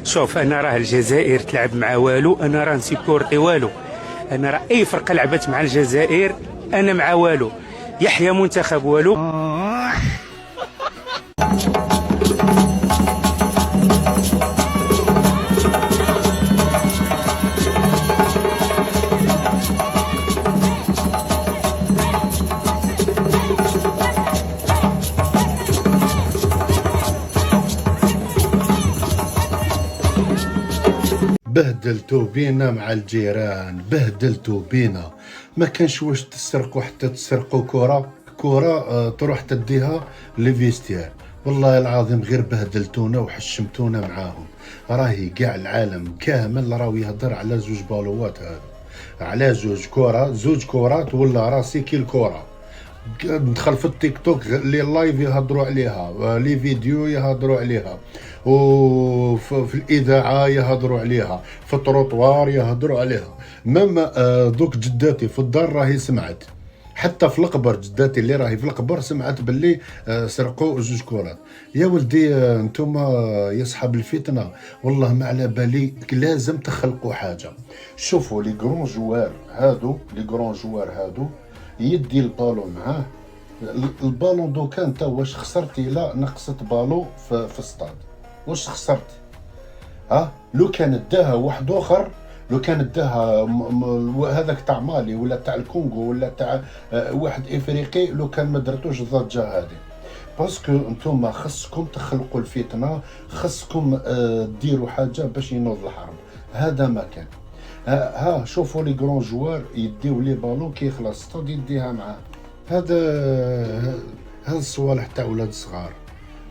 شوف انا راه الجزائر تلعب مع والو، انا راه نسيبورتي والو. انا راه اي فرقه لعبت مع الجزائر انا مع والو. يحيى منتخب والو. بهدلتو بينا مع الجيران، بهدلتو بينا. ما كانش واش تسرقوا حتى تسرقوا كرة تروح تديها لفيستير. والله العظيم غير بهدلتونا وحشمتونا معاهم. راهي كاع العالم كامل راهو يهضر على زوج بالوات هذا، على زوج كرات ولا راسي كي الكرة. ندخل في التيك توك لي لايف يهضروا عليها، لي فيديو يهضروا عليها، وفي الاذاعه يهضروا عليها، في التروطوار يهضروا عليها. مام دوك جداتي في الدار راهي سمعت، حتى في القبر جداتي اللي راهي في القبر سمعت باللي سرقوا زوج كرات. يا ولدي انتم يا صحاب الفتنه، والله ما على بالي، لازم تخلقوا حاجه. شوفوا لي كرون جوار هادو يدي البالون معاه. البالون دوكا انت واش خسرتي؟ لا نقصت بالو في السطاد، واش خسرت؟ لو كان داها واحد اخر، لو كان داها هذاك تاع مالي ولا تاع الكونغو ولا تاع واحد افريقي، لو كان ما درتوش الضجه هذه. باسكو انتم خصكم تخلقوا الفتنه، خصكم ديروا حاجه باش ينوض الحرب. هذا ما كان. شوفوا لي كرون جوار يديو لي بالون كي يخلص السطاد يديها معاه. هذا الصوالح تاع ولاد صغار.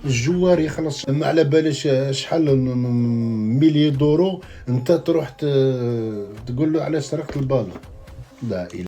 الجوار يخلص ما على باليش شحال مليون دورو، انت تروح تقول له علاش سرقت البالون. لا